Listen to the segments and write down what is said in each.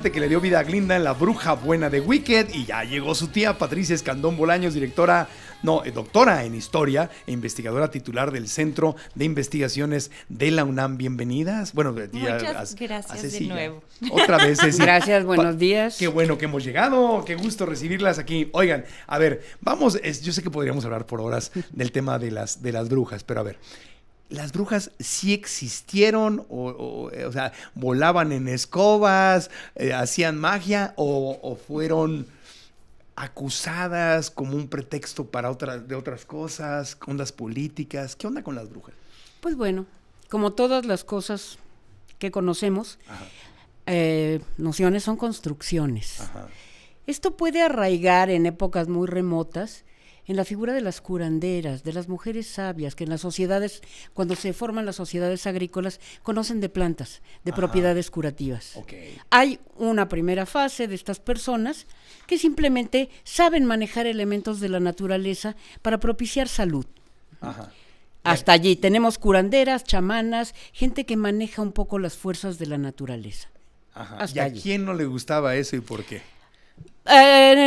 Que le dio vida a Glinda en La Bruja Buena de Wicked, y ya llegó su tía Patricia Escandón Bolaños, doctora en Historia e investigadora titular del Centro de Investigaciones de la UNAM. Bienvenidas. Bueno, muchas gracias de nuevo. Otra vez, Ceci. Gracias, buenos días. Qué bueno que hemos llegado, qué gusto recibirlas aquí. Oigan, a ver, vamos, yo sé que podríamos hablar por horas del tema de las brujas, pero a ver, ¿las brujas sí existieron o sea, volaban en escobas, hacían magia o fueron acusadas como un pretexto para otras cosas, ondas políticas? ¿Qué onda con las brujas? Pues bueno, como todas las cosas que conocemos, nociones son construcciones. Ajá. Esto puede arraigar en épocas muy remotas en la figura de las curanderas, de las mujeres sabias, que en las sociedades, cuando se forman las sociedades agrícolas, conocen de plantas, de propiedades curativas. Okay. Hay una primera fase de estas personas que simplemente saben manejar elementos de la naturaleza para propiciar salud. Ajá. Hasta allí tenemos curanderas, chamanas, gente que maneja un poco las fuerzas de la naturaleza. Ajá. Hasta ¿Y a allí. quién no le gustaba eso y por qué?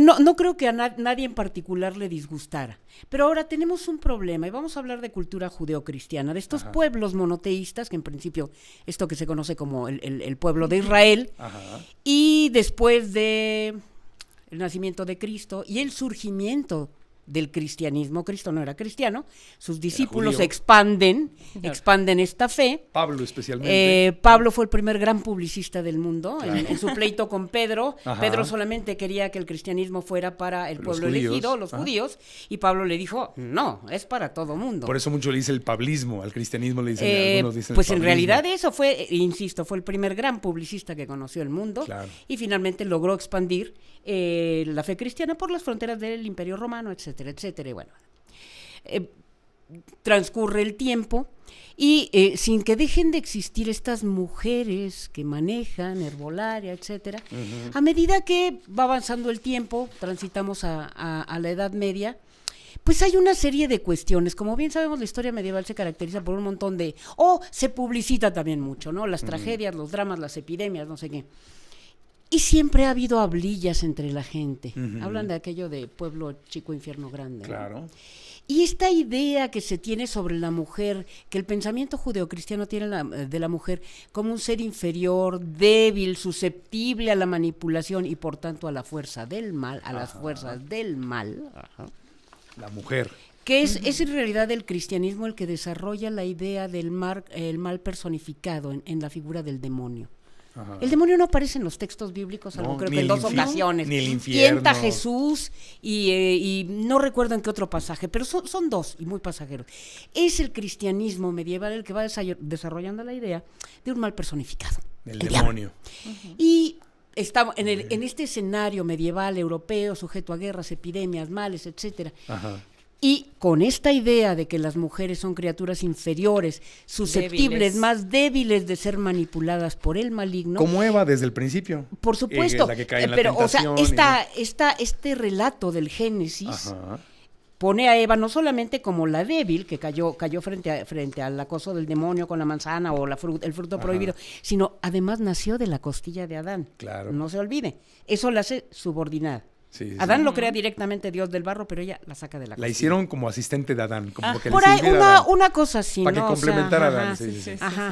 No creo que a nadie en particular le disgustara. Pero ahora tenemos un problema y vamos a hablar de cultura judeocristiana, de estos pueblos monoteístas, que en principio esto que se conoce como el pueblo de Israel, y después de el nacimiento de Cristo y el surgimiento del cristianismo. Cristo no era cristiano, sus discípulos expanden esta fe. Pablo especialmente. Pablo fue el primer gran publicista del mundo, claro. en su pleito con Pedro. Ajá. Pedro solamente quería que el cristianismo fuera para el pueblo elegido, los judíos, y Pablo le dijo, no, es para todo mundo. Por eso mucho le dice el pablismo, al cristianismo le dicen, algunos dicen pues el en pablismo. realidad eso fue, insisto, fue el primer gran publicista que conoció el mundo, claro. Y finalmente logró expandir la fe cristiana por las fronteras del Imperio Romano, etcétera, etcétera. Y bueno, transcurre el tiempo y sin que dejen de existir estas mujeres que manejan herbolaria, etcétera, a medida que va avanzando el tiempo, transitamos a la Edad Media, pues hay una serie de cuestiones. Como bien sabemos, la historia medieval se caracteriza por un montón de... se publicita también mucho, ¿no? Las tragedias, los dramas, las epidemias, no sé qué. Y siempre ha habido hablillas entre la gente. Hablan de aquello de pueblo chico, infierno grande. Claro. ¿No? Y esta idea que se tiene sobre la mujer, que el pensamiento judeocristiano tiene de la mujer como un ser inferior, débil, susceptible a la manipulación y por tanto a la fuerza del mal, a las fuerzas del mal. La mujer. Que es en realidad el cristianismo el que desarrolla la idea del el mal personificado en la figura del demonio. Ajá. El demonio no aparece en los textos bíblicos, salvo creo que en dos ocasiones. Ni el infierno. Tienta a Jesús y no recuerdo en qué otro pasaje, pero son dos y muy pasajeros. Es el cristianismo medieval el que va desarrollando la idea de un mal personificado. El demonio. Y estamos en este escenario medieval europeo sujeto a guerras, epidemias, males, etcétera. Ajá. Y con esta idea de que las mujeres son criaturas inferiores, susceptibles, más débiles de ser manipuladas por el maligno. Como Eva desde el principio. Por supuesto. La que cae en la pero, tentación, o sea, este relato del Génesis pone a Eva no solamente como la débil, que cayó frente al acoso del demonio con la manzana o el fruto prohibido, sino además nació de la costilla de Adán. Claro. No se olvide. Eso la hace subordinada. Sí, Adán lo crea directamente Dios del barro, pero ella la saca de la costilla. La hicieron como asistente de Adán. Como que por ahí una cosa así, para ¿no? que complementara a Adán. Sí.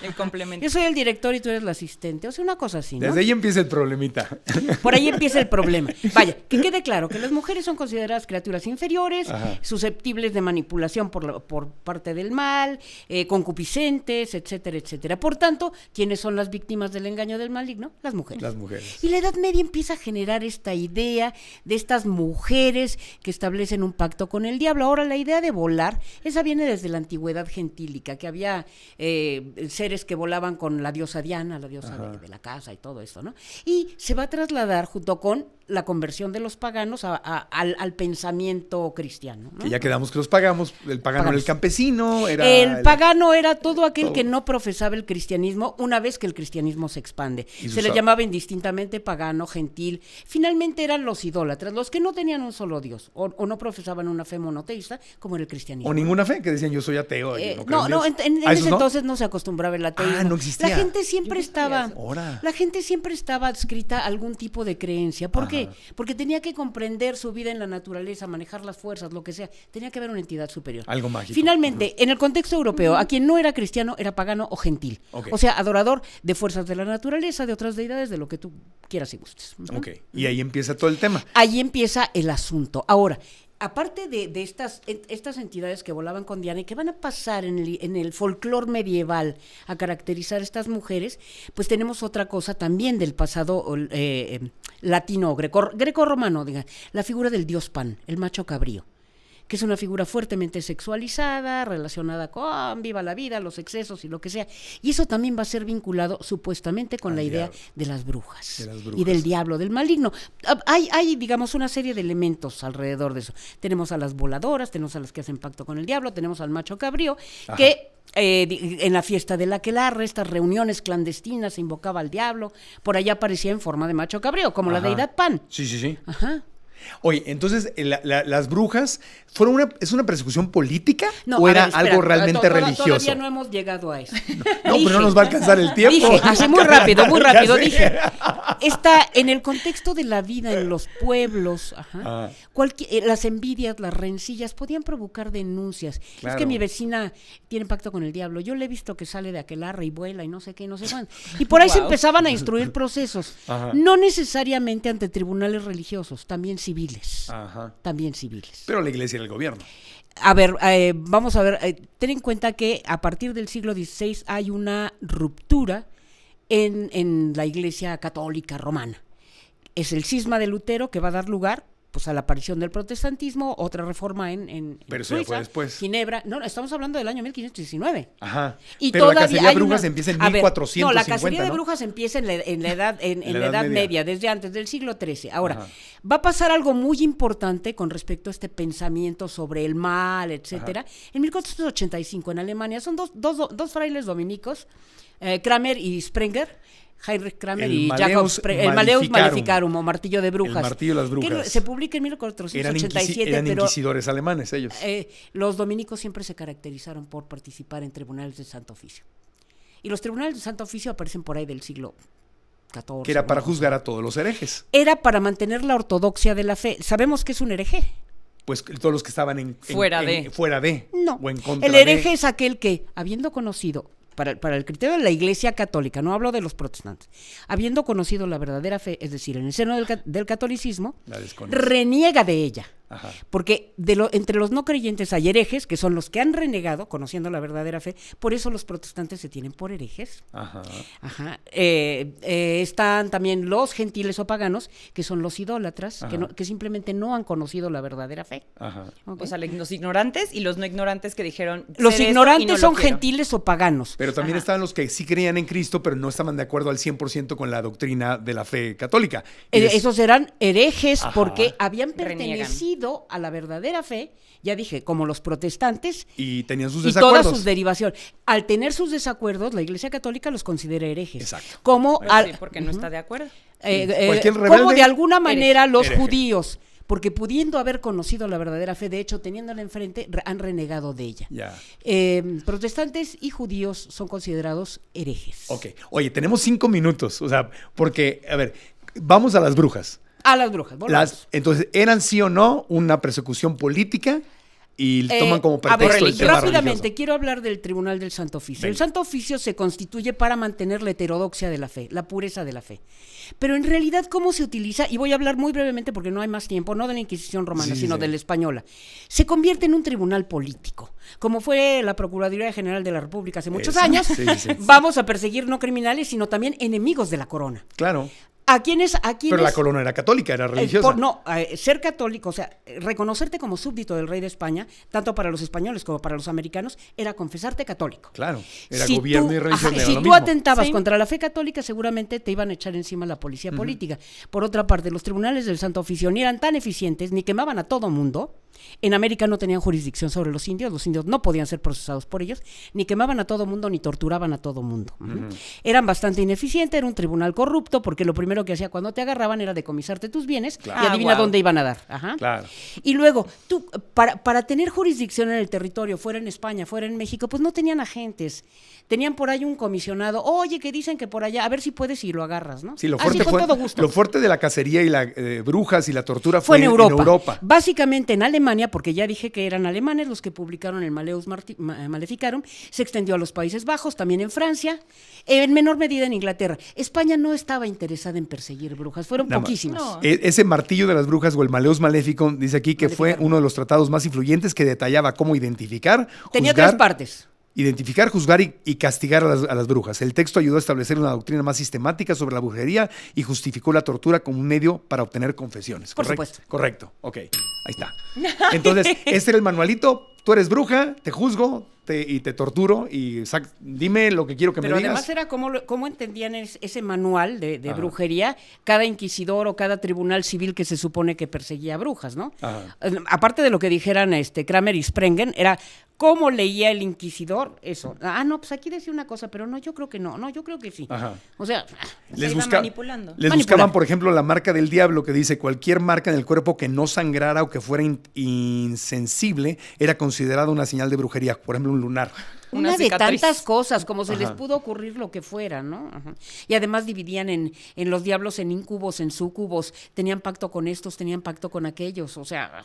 El complemento. Yo soy el director y tú eres la asistente. O sea, una cosa así, ¿no? Desde ahí empieza el problemita. Por ahí empieza el problema. Vaya, que quede claro que las mujeres son consideradas criaturas inferiores, susceptibles de manipulación por parte del mal, concupiscentes, etcétera, etcétera. Por tanto, ¿quiénes son las víctimas del engaño del maligno? Las mujeres. Las mujeres. Y la Edad Media empieza a generar esta idea de estas mujeres que establecen un pacto con el diablo. Ahora, la idea de volar, esa viene desde la antigüedad gentílica, que había seres que volaban con la diosa Diana, la diosa de la casa y todo esto, ¿no? Y se va a trasladar junto con la conversión de los paganos al pensamiento cristiano, ¿no? Que ya quedamos que los pagamos, el pagano era el campesino, era... El pagano era todo aquel que no profesaba el cristianismo una vez que el cristianismo se expande. Se le llamaba indistintamente pagano, gentil. Finalmente eran los idólatras, los que no tenían un solo Dios, o no profesaban una fe monoteísta, como era el cristianismo. O ninguna fe, que decían yo soy ateo. En ese entonces no se acostumbraba el ateísmo. No existía. La gente siempre estaba adscrita a algún tipo de creencia. ¿Por qué? Porque tenía que comprender su vida en la naturaleza, manejar las fuerzas, lo que sea. Tenía que haber una entidad superior. Algo mágico. Finalmente, en el contexto europeo, a quien no era cristiano era pagano o gentil. Okay. O sea, adorador de fuerzas de la naturaleza, de otras deidades, de lo que tú quieras y gustes. Ok, y ahí empieza todo el tema. Ahí empieza el asunto. Ahora, aparte de estas entidades que volaban con Diana y que van a pasar en el folclore medieval a caracterizar a estas mujeres, pues tenemos otra cosa también del pasado latino, greco-romano, la figura del dios Pan, el macho cabrío, que es una figura fuertemente sexualizada, relacionada con viva la vida, los excesos y lo que sea. Y eso también va a ser vinculado supuestamente con la idea de las brujas y del diablo, del maligno. Hay, digamos, una serie de elementos alrededor de eso. Tenemos a las voladoras, tenemos a las que hacen pacto con el diablo, tenemos al macho cabrío, que en la fiesta del aquelarre, estas reuniones clandestinas, se invocaba al diablo, por allá aparecía en forma de macho cabrío, como la deidad Pan. Sí. Ajá. Oye, entonces, ¿las brujas es una persecución política o espera, algo realmente religioso? Todavía no hemos llegado a eso. No, pero no nos va a alcanzar el tiempo. Dije, así muy rápido, dije. Está en el contexto de la vida en los pueblos, las envidias, las rencillas podían provocar denuncias. Claro. Es que mi vecina tiene pacto con el diablo, yo le he visto que sale de aquelarre y vuela y no sé qué, no sé cuándo. Y por ahí se empezaban a instruir procesos, no necesariamente ante tribunales religiosos, también civiles. Pero la iglesia era el gobierno. A ver, vamos a ver, ten en cuenta que a partir del siglo XVI hay una ruptura en la iglesia católica romana. Es el cisma de Lutero que va a dar lugar pues a la aparición del protestantismo, otra reforma en Pero Suiza, eso ya fue después. Ginebra. No, estamos hablando del año 1519. Y pero la cacería de brujas empieza en 1450, la cacería de brujas empieza en la Edad Media, desde antes del siglo XIII. Ahora, va a pasar algo muy importante con respecto a este pensamiento sobre el mal, etcétera. En 1485 en Alemania son dos frailes dominicos, Kramer y Sprenger, Heinrich Kramer y Jacob Sprenger, el Malleus Maleficarum o Martillo de Brujas. El Martillo de las Brujas. Que se publica en 1487. Eran inquisidores alemanes ellos. Los dominicos siempre se caracterizaron por participar en tribunales de Santo Oficio. Y los tribunales de Santo Oficio aparecen por ahí del siglo XIV. Que era para juzgar a todos los herejes. Era para mantener la ortodoxia de la fe. ¿Sabemos qué es un hereje? Pues todos los que estaban fuera de. No. O en contra el hereje es aquel que, habiendo conocido, para el criterio de la Iglesia Católica, no hablo de los protestantes, habiendo conocido la verdadera fe, es decir, en el seno del catolicismo, reniega de ella. Porque entre los no creyentes hay herejes, que son los que han renegado, conociendo la verdadera fe, por eso los protestantes se tienen por herejes. Están también los gentiles o paganos, que son los idólatras, que simplemente no han conocido la verdadera fe. O sea, los ignorantes y los no ignorantes que dijeron... Los ignorantes son gentiles o paganos. Pero también estaban los que sí creían en Cristo, pero no estaban de acuerdo al 100% con la doctrina de la fe católica. Esos eran herejes porque habían pertenecido a la verdadera fe, ya dije, como los protestantes, y tenían sus desacuerdos. Y todas sus derivaciones. Al tener sus desacuerdos, la Iglesia Católica los considera herejes. Exacto. Como sí, porque no está de acuerdo. Como de alguna manera los judíos, porque pudiendo haber conocido la verdadera fe, de hecho, teniéndola enfrente, han renegado de ella. Protestantes y judíos son considerados herejes. Ok. Oye, tenemos 5 minutos, o sea, porque, a ver, vamos a las brujas. A las brujas. Entonces, ¿eran sí o no una persecución política? Y toman como pretexto el tema rápidamente, religioso. Quiero hablar del Tribunal del Santo Oficio. Venga. El Santo Oficio se constituye para mantener la heterodoxia de la fe, la pureza de la fe. Pero en realidad, ¿cómo se utiliza? Y voy a hablar muy brevemente porque no hay más tiempo, no de la Inquisición romana, sino de la española. Se convierte en un tribunal político, como fue la Procuraduría General de la República hace muchos años. Vamos a perseguir no criminales, sino también enemigos de la corona. Claro. ¿A quiénes? Pero la corona era católica, era religiosa. Ser católico, o sea, reconocerte como súbdito del rey de España, tanto para los españoles como para los americanos, era confesarte católico. Claro, era gobierno y religión. Si tú atentabas contra la fe católica, seguramente te iban a echar encima la policía política. Por otra parte, los tribunales del Santo Oficio ni eran tan eficientes, ni quemaban a todo mundo. En América no tenían jurisdicción sobre los indios no podían ser procesados por ellos, ni quemaban a todo mundo, ni torturaban a todo mundo. Eran bastante ineficientes, era un tribunal corrupto, porque lo primero que hacía cuando te agarraban era decomisarte tus bienes y adivina dónde iban a dar. Ajá. Claro. Y luego, tú, para tener jurisdicción en el territorio, fuera en España, fuera en México, pues no tenían agentes. Tenían por ahí un comisionado, oye, que dicen que por allá, a ver si puedes y lo agarras, ¿no? Sí, lo fuerte de la cacería y la brujas y la tortura fue en Europa. Básicamente en Alemania, porque ya dije que eran alemanes los que publicaron el Malleus Maleficarum, se extendió a los Países Bajos, también en Francia, en menor medida en Inglaterra. España no estaba interesada en perseguir brujas, fueron poquísimas. No. Ese martillo de las brujas o el Malleus Maleficum, dice aquí que fue uno de los tratados más influyentes que detallaba cómo identificar, tenía 3 partes. Identificar, juzgar y castigar a las brujas. El texto ayudó a establecer una doctrina más sistemática sobre la brujería y justificó la tortura como un medio para obtener confesiones. Por supuesto. Correcto. Ok, ahí está. Entonces, este era el manualito. Tú eres bruja, te juzgo y te torturo y dime lo que quiero que me digas. Pero además era cómo entendían ese manual de brujería cada inquisidor o cada tribunal civil que se supone que perseguía brujas, ¿no? Aparte de lo que dijeran Kramer y Sprengen, era cómo leía el inquisidor eso. No, pues aquí decía una cosa, pero no, yo creo que no, yo creo que sí. Ajá. O sea, manipulando. Les buscaban, por ejemplo, la marca del diablo, que dice cualquier marca en el cuerpo que no sangrara o que fuera insensible era considerada una señal de brujería. Por ejemplo, un lunar. Una de tantas cosas, como se les pudo ocurrir lo que fuera, ¿no? Y además dividían en los diablos en incubos, en súcubos, tenían pacto con estos, tenían pacto con aquellos, o sea,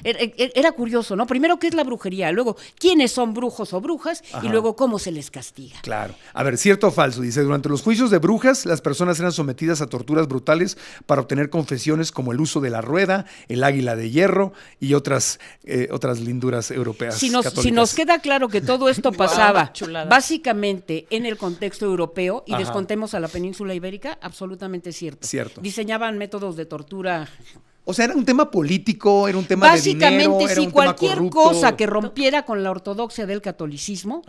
era curioso, ¿no? Primero, ¿qué es la brujería? Luego, ¿quiénes son brujos o brujas? Y luego, ¿cómo se les castiga? Claro. A ver, ¿cierto o falso? Dice, durante los juicios de brujas, las personas eran sometidas a torturas brutales para obtener confesiones como el uso de la rueda, el águila de hierro y otras linduras europeas. Si nos queda claro que todo esto pasaba básicamente en el contexto europeo y descontemos a la península ibérica, absolutamente cierto. Diseñaban métodos de tortura. O sea, era un tema político, era un tema de dinero, era un tema sí, cualquier cosa que rompiera con la ortodoxia del catolicismo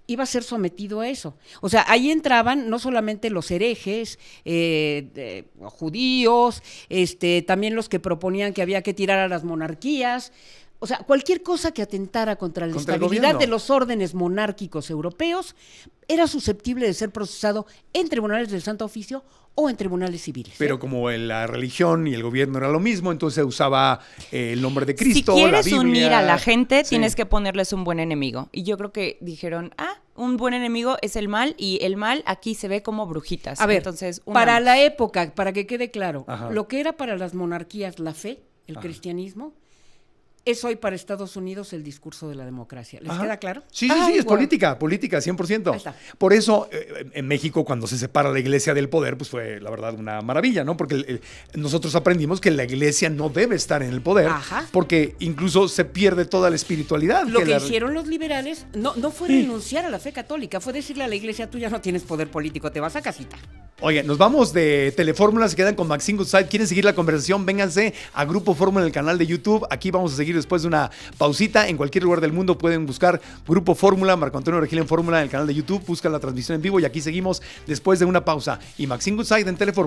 iba a ser sometido a eso. O sea, ahí entraban no solamente los herejes, judíos, también los que proponían que había que tirar a las monarquías. O sea, cualquier cosa que atentara contra la estabilidad de los órdenes monárquicos europeos era susceptible de ser procesado en tribunales del Santo Oficio o en tribunales civiles. Pero como la religión y el gobierno era lo mismo, entonces usaba el nombre de Cristo, si quieres la Biblia. Unir a la gente, tienes que ponerles un buen enemigo. Y yo creo que dijeron, un buen enemigo es el mal, y el mal aquí se ve como brujitas. A ver, entonces, para la época, para que quede claro, lo que era para las monarquías la fe, el cristianismo, es hoy para Estados Unidos el discurso de la democracia. ¿Les queda claro? Sí, es política, 100%. Ahí está. Por eso, en México, cuando se separa la iglesia del poder, pues fue, la verdad, una maravilla, ¿no? Porque nosotros aprendimos que la iglesia no debe estar en el poder, porque incluso se pierde toda la espiritualidad. Lo que hicieron los liberales no fue renunciar a la fe católica, fue decirle a la iglesia, tú ya no tienes poder político, te vas a casita. Oye, nos vamos de Telefórmula, se quedan con Maxine Goodside. ¿Quieren seguir la conversación? Vénganse a Grupo Fórmula en el canal de YouTube. Aquí vamos a seguir después de una pausita. En cualquier lugar del mundo pueden buscar Grupo Fórmula, Marco Antonio Regil en Fórmula en el canal de YouTube. Buscan la transmisión en vivo y aquí seguimos después de una pausa. Y Maxine Goodside en Telefórmula.